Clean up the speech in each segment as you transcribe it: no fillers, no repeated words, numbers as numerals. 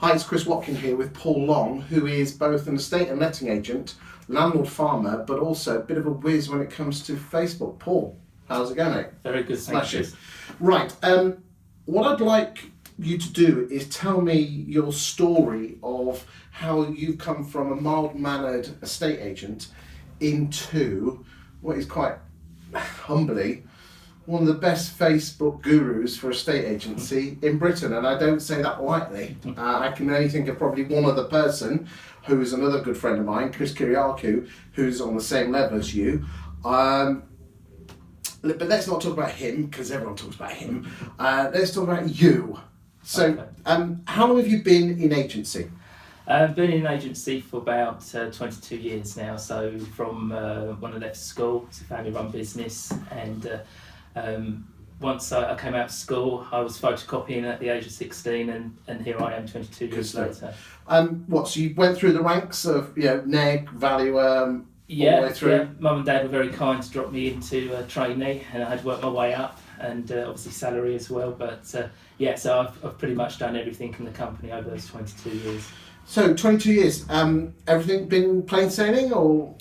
Hi, it's Chris Watkin here with Paul Long, who is both an estate and letting agent, landlord farmer, but also a bit of a whiz when it comes to Facebook. Paul, how's it going, mate? Very good, thank you. Right, what I'd like you to do is tell me your story of how you've come from a mild-mannered estate agent into what is quite humbly one of the best Facebook gurus for estate agency in Britain, and I don't say that lightly. I can only think of probably one other person, who is another good friend of mine, Chris Kyriakou, who's on the same level as you. But let's not talk about him, because everyone talks about him. Let's talk about you. So, Okay. How long have you been in agency? I've been in agency for about 22 years now, so from when I left school, it's a family-run business, and once I came out of school, I was photocopying at the age of 16, and here I am 22 years later. So you went through the ranks of, neg, valuer, all the way through? Yeah, Mum and Dad were very kind to drop me into trainee, and I had to work my way up, and obviously salary as well, but so I've pretty much done everything in the company over those 22 years. So 22 years, everything been plain sailing, or?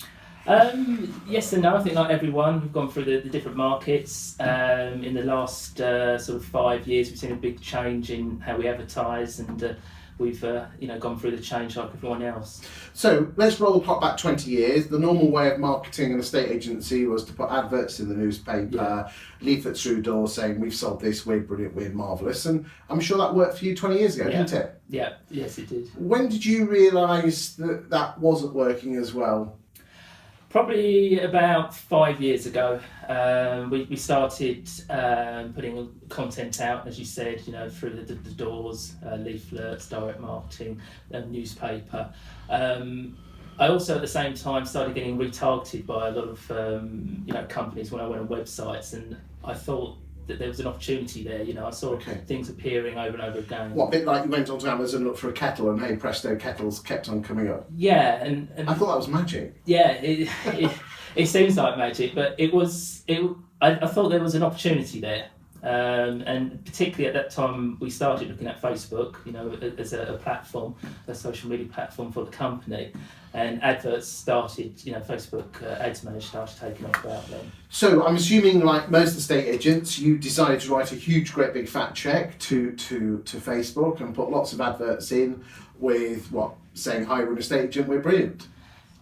Yes and no. I think like everyone, we've gone through the different markets. In the last sort of 5 years, we've seen a big change in how we advertise, and we've gone through the change like everyone else. So let's roll the clock back 20 years. The normal way of marketing an estate agency was to put adverts in the newspaper, leaflets through doors saying we've sold this, we're brilliant, we're marvellous, and I'm sure that worked for you 20 years ago, didn't it? Yeah, yes it did. When did you realise that that wasn't working as well? Probably about 5 years ago, we started putting content out, as you said, through the doors, leaflets, direct marketing, newspaper. I also at the same time started getting retargeted by a lot of companies when I went on websites, and I thought that there was an opportunity there. I saw things appearing over and over again. What, a bit like you went onto Amazon and looked for a kettle, and hey presto, kettles kept on coming up? Yeah, and I thought that was magic. Yeah, it seems like magic, but I thought there was an opportunity there, and particularly at that time we started looking at Facebook, as a platform, a social media platform for the company, and adverts started, Facebook Ads Manager started taking off about then. So I'm assuming, like most estate agents, you decided to write a huge, great big fat check to Facebook and put lots of adverts in with saying, hi, we're an estate agent, we're brilliant.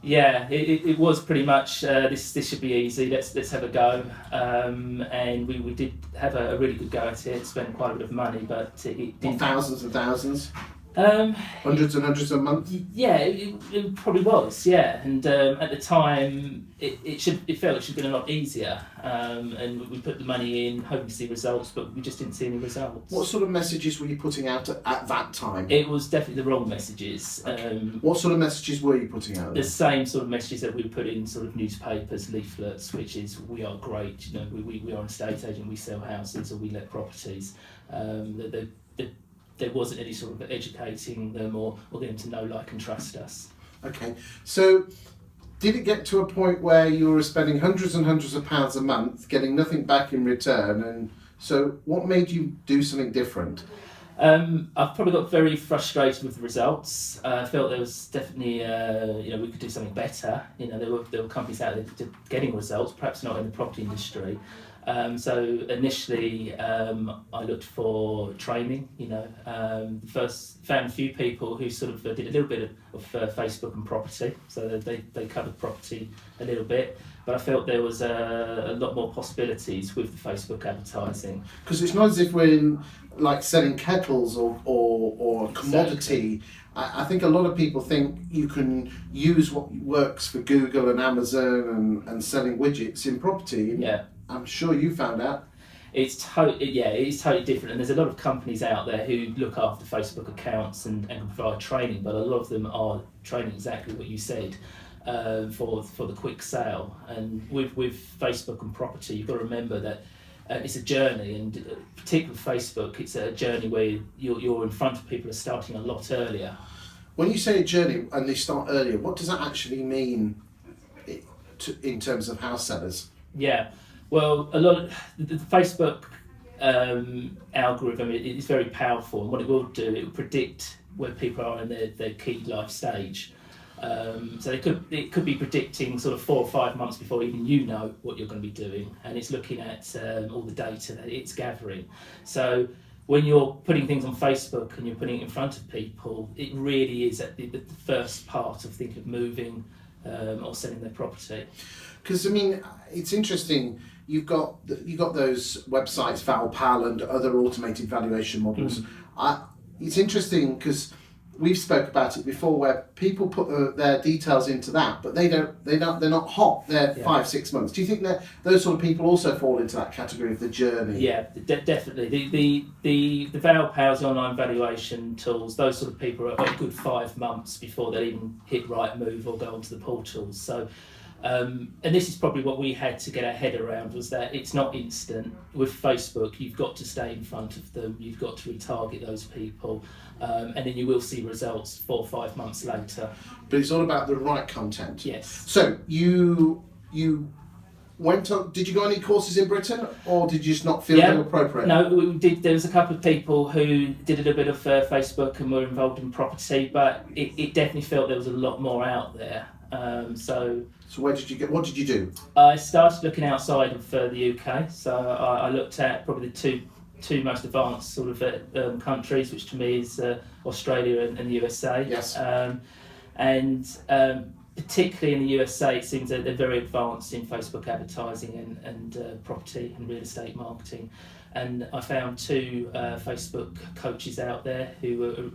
Yeah, it was pretty much this should be easy. Let's have a go, and we did have a really good go at it. Spent quite a bit of money, but it did. Thousands and thousands. Hundreds and hundreds a month. Yeah, it probably was. Yeah, and at the time it felt it should have been a lot easier, and we put the money in, hoping to see results, but we just didn't see any results. What sort of messages were you putting out at that time? It was definitely the wrong messages. Okay. What sort of messages were you putting out? The same sort of messages that we put in sort of newspapers, leaflets, which is we are great. We are an estate agent. We sell houses or we let properties. There wasn't any sort of educating them or getting them to know, like, and trust us. Okay, so did it get to a point where you were spending hundreds and hundreds of pounds a month, getting nothing back in return? And so what made you do something different? I've probably got very frustrated with the results. I felt there was definitely, we could do something better. There were companies out there getting results, perhaps not in the property industry. So initially, I looked for training. First found a few people who sort of did a little bit of Facebook and property. So they covered property a little bit, but I felt there was a lot more possibilities with the Facebook advertising. Because it's not as if we're in, like, selling kettles or a commodity. Exactly. I think a lot of people think you can use what works for Google and Amazon and selling widgets in property. Yeah. I'm sure you found out. It's totally different, and there's a lot of companies out there who look after Facebook accounts and can provide training, but a lot of them are training exactly what you said, for the quick sale. And with Facebook and property, you've got to remember that it's a journey, and particularly with Facebook, it's a journey where you're in front of people who are starting a lot earlier. When you say a journey and they start earlier, what does that actually mean in terms of house sellers? Yeah. Well, a lot of the Facebook algorithm is very powerful, and what it will do, it will predict where people are in their key life stage. So it could be predicting sort of 4 or 5 months before even you know what you're going to be doing, and it's looking at all the data that it's gathering. So when you're putting things on Facebook and you're putting it in front of people, it really is at the first part of thinking of moving or selling their property. Because I mean, it's interesting. You've got those websites, Valpal and other automated valuation models. It's interesting because we've spoke about it before, where people put their details into that, but they're not hot. They're 5-6 months. Do you think that those sort of people also fall into that category of the journey? Yeah, definitely. The Valpals, the online valuation tools, those sort of people are a good 5 months before they even hit Rightmove or go onto the portals. So. And this is probably what we had to get our head around, was that it's not instant. With Facebook, you've got to stay in front of them, you've got to retarget those people, and then you will see results 4 or 5 months later. But it's all about the right content. Yes. So you went on, did you go on any courses in Britain, or did you just not feel they were appropriate? No, we did. There was a couple of people who did a little bit of Facebook and were involved in property, but it definitely felt there was a lot more out there. So where did you get? What did you do? I started looking outside of the UK. So I looked at probably the two most advanced sort of countries, which to me is Australia and the USA. Yes. And particularly in the USA, it seems that they're very advanced in Facebook advertising and property and real estate marketing. And I found 2 Facebook coaches out there who were,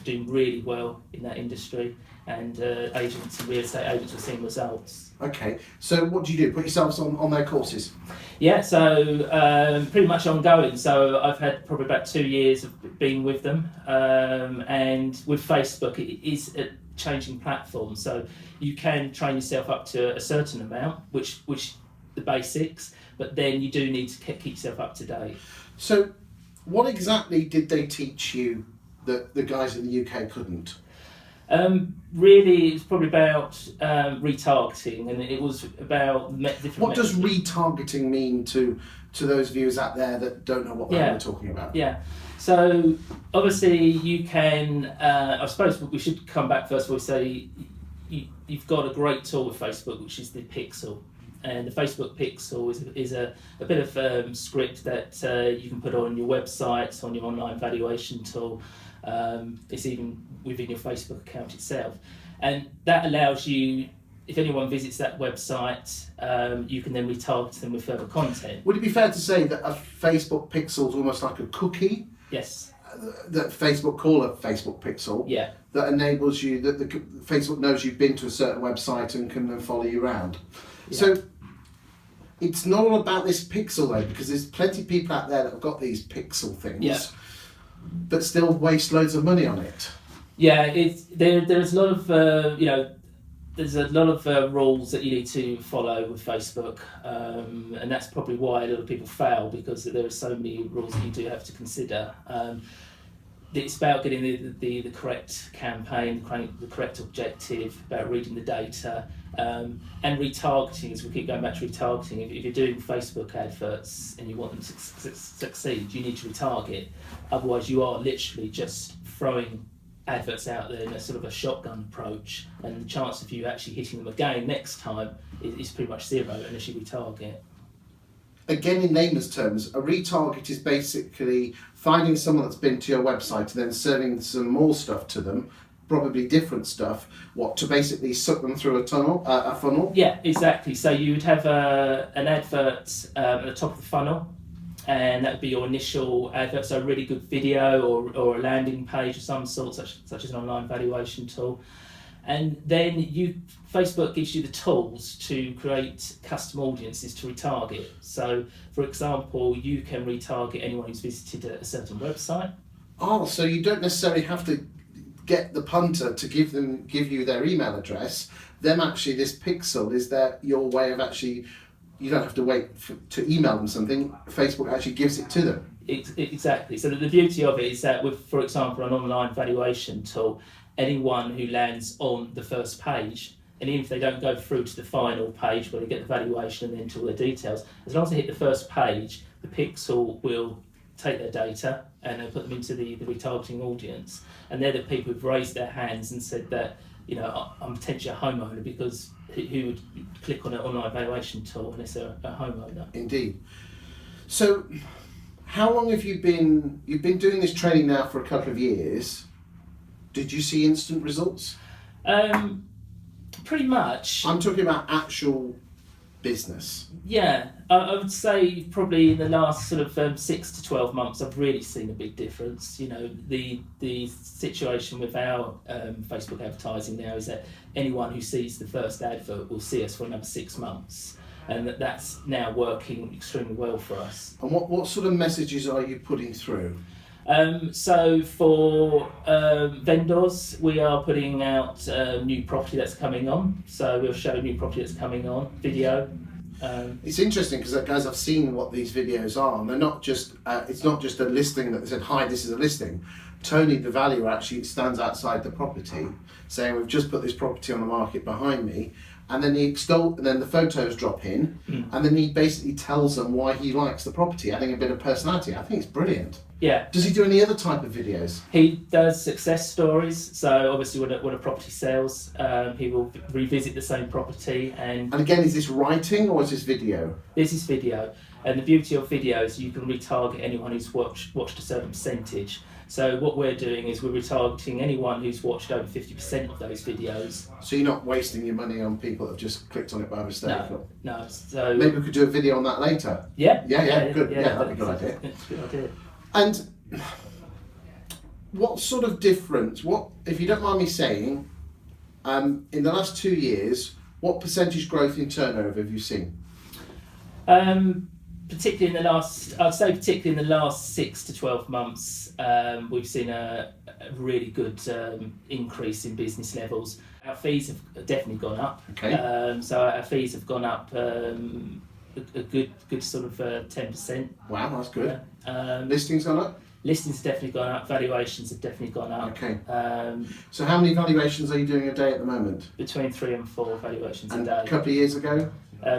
doing really well in that industry, and agents and real estate agents were seeing results. Okay, so what do you do? Put yourselves on their courses? Yeah, so pretty much ongoing. So I've had probably about 2 years of being with them, and with Facebook, it is a changing platform. So you can train yourself up to a certain amount, which the basics, but then you do need to keep yourself up to date. So what exactly did they teach you that the guys in the UK couldn't? Really, it's probably about retargeting, and it was about different. What does retargeting mean to those viewers out there that don't know what we're talking about? Yeah. So obviously you can. I suppose we should come back first of all. Say you've got a great tool with Facebook, which is the Pixel. And the Facebook Pixel is a bit of script that you can put on your website, on your online valuation tool. It's even within your Facebook account itself. And that allows you, if anyone visits that website, you can then retarget them with further content. Would it be fair to say that a Facebook Pixel is almost like a cookie? Yes. That Facebook call a Facebook Pixel? Yeah. That enables you, that Facebook knows you've been to a certain website and can then follow you around. Yeah. So it's not all about this pixel though, because there's plenty of people out there that have got these pixel things, but still waste loads of money on it. Yeah, there's a lot of there's a lot of rules that you need to follow with Facebook, and that's probably why a lot of people fail, because there are so many rules that you do have to consider. It's about getting the correct campaign, the correct objective, about reading the data, and retargeting. As we keep going back to retargeting, if you're doing Facebook adverts and you want them to succeed, you need to retarget. Otherwise, you are literally just throwing adverts out there in a sort of a shotgun approach, and the chance of you actually hitting them again next time is pretty much zero unless you retarget. Again, in layman's terms, a retarget is basically finding someone that's been to your website and then serving some more stuff to them, probably different stuff, to basically suck them through a funnel? Yeah, exactly. So you would have an advert at the top of the funnel, and that would be your initial advert, so a really good video or a landing page of some sort, such as an online valuation tool. And then Facebook gives you the tools to create custom audiences to retarget. So, for example, you can retarget anyone who's visited a certain website. Oh, so you don't necessarily have to get the punter to give you their email address. Then actually this pixel is your way of actually, you don't have to wait to email them something. Facebook actually gives it to them. Exactly. So the beauty of it is that with, for example, an online valuation tool, anyone who lands on the first page, and even if they don't go through to the final page where they get the valuation and then to all the details, as long as they hit the first page, the pixel will take their data and they put them into the retargeting audience, and they're the people who've raised their hands and said that, you know, I'm potentially a homeowner, because who would click on an online valuation tool unless they're a homeowner? Indeed. So, how long have you've been doing this training now for a couple of years? Did you see instant results? Pretty much. I'm talking about actual business. Yeah, I would say probably in the last sort of 6 to 12 months, I've really seen a big difference. You know, the situation with our Facebook advertising now is that anyone who sees the first advert will see us for another 6 months, and that's now working extremely well for us. And what sort of messages are you putting through? So for vendors, we are putting out new property that's coming on. So we'll show new property that's coming on, video. It's interesting because, guys, I've seen what these videos are, and they're not just. It's not just a listing that they said, "Hi, this is a listing." Tony, the valuer, actually stands outside the property, saying, "We've just put this property on the market behind me," and then and then the photos drop in, and then he basically tells them why he likes the property, adding a bit of personality. I think it's brilliant. Yeah. Does he do any other type of videos? He does success stories. So obviously, when a property sells, he will revisit the same property. And again, is this writing or is this video? This is video, and the beauty of video is you can retarget anyone who's watched a certain percentage. So what we're doing is we're retargeting anyone who's watched over 50% of those videos. So you're not wasting your money on people that have just clicked on it by mistake? No. So maybe we could do a video on that later. Yeah. Good. Yeah, that'd be a good idea. That's a good idea. And what sort of difference, if you don't mind me saying, in the last 2 years, what percentage growth in turnover have you seen? Particularly in the last 6 to 12 months, we've seen a really good increase in business levels. Our fees have definitely gone up. Okay. So our fees have gone up a good sort of 10%. Wow, that's good. Yeah. Listings gone up? Listings have definitely gone up. Valuations have definitely gone up. Okay. So how many valuations are you doing a day at the moment? Between 3 and 4 valuations a day. A couple of years ago?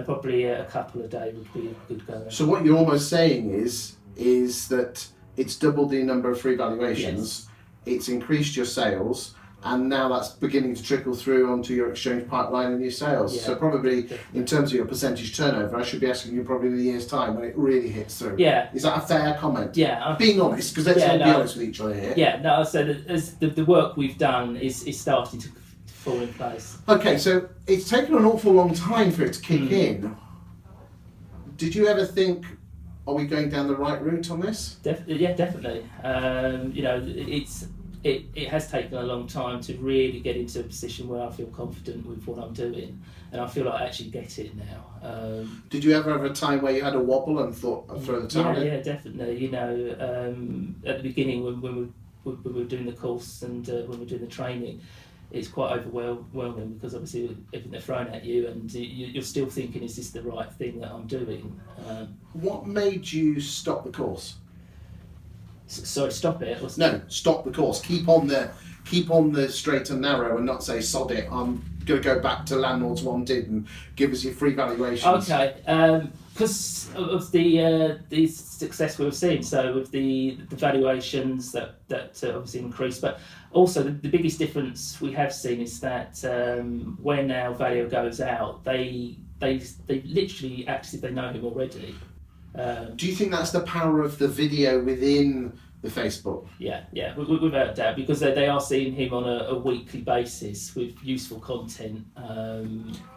Probably a couple a day would be a good go. So what you're almost saying is that it's doubled the number of free valuations, yes. It's increased your sales, and now that's beginning to trickle through onto your exchange pipeline and your sales. Yeah, so probably definitely. In terms of your percentage turnover, I should be asking you probably in a year's time when it really hits through. Yeah. Is that a fair comment? Yeah. Being honest, because let's not be honest with each other here. Yeah, no, so the work we've done is starting to fall in place. Okay, so it's taken an awful long time for it to kick in. Did you ever think, are we going down the right route on this? Yeah, definitely. You know, it has taken a long time to really get into a position where I feel confident with what I'm doing, and I feel like I actually get it now. Did you ever have a time where you had a wobble and thought, I'll throw the towel in? Yeah, definitely. You know, at the beginning when we were doing the course and when we were doing the training, it's quite overwhelming because obviously everything they're thrown at you, and you're still thinking, is this the right thing that I'm doing? What made you stop the course? Sorry, stop it? No, stop the course. Keep on the straight and narrow, and not say sod it. I'm going to go back to Landlords Wanted and give us your free valuations. Okay, because of the success we've seen. So with the valuations that obviously increased, but also the biggest difference we have seen is that when our valuer goes out, they literally act as if they know him already. Do you think that's the power of the video within the Facebook? Yeah, without a doubt, because they are seeing him on a weekly basis with useful content.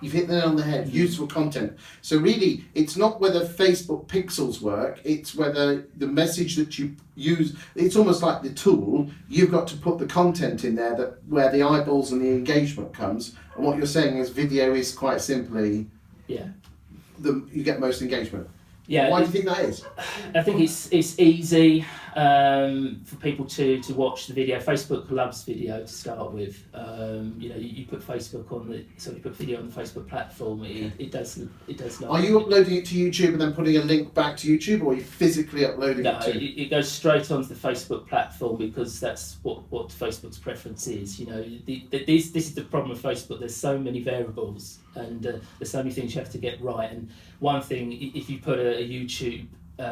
You've hit the nail on the head, useful content. So really, it's not whether Facebook pixels work, it's whether the message that you use, it's almost like the tool, you've got to put the content in there that where the eyeballs and the engagement comes. And what you're saying is video is quite simply, you get most engagement. Yeah. Why do you think that is? I think it's easy for people to watch the video. Facebook loves video to start with. You know, you put Facebook on you put video on the Facebook platform. It does not. Are you uploading it to YouTube and then putting a link back to YouTube, or are you physically uploading it to? No, it goes straight onto the Facebook platform because that's what Facebook's preference is. You know, this is the problem with Facebook. There's so many variables, and there's so many things you have to get right. And one thing, if you put a YouTube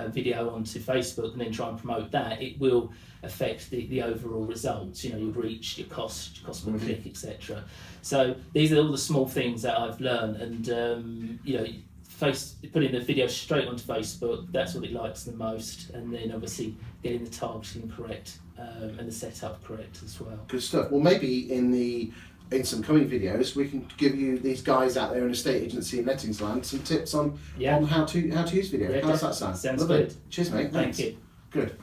video onto Facebook and then try and promote that, it will affect the overall results. You know, your reach, your cost per click, etc. So these are all the small things that I've learned, and you know, putting the video straight onto Facebook, that's what it likes the most, and then obviously getting the targeting correct and the setup correct as well. Good stuff. Well, maybe in some coming videos, we can give you, these guys out there in estate agency and lettings land, some tips on how to use video. Yeah, How does that sound? sounds Lovely. good. Cheers, mate. Thank Thanks. you. Good.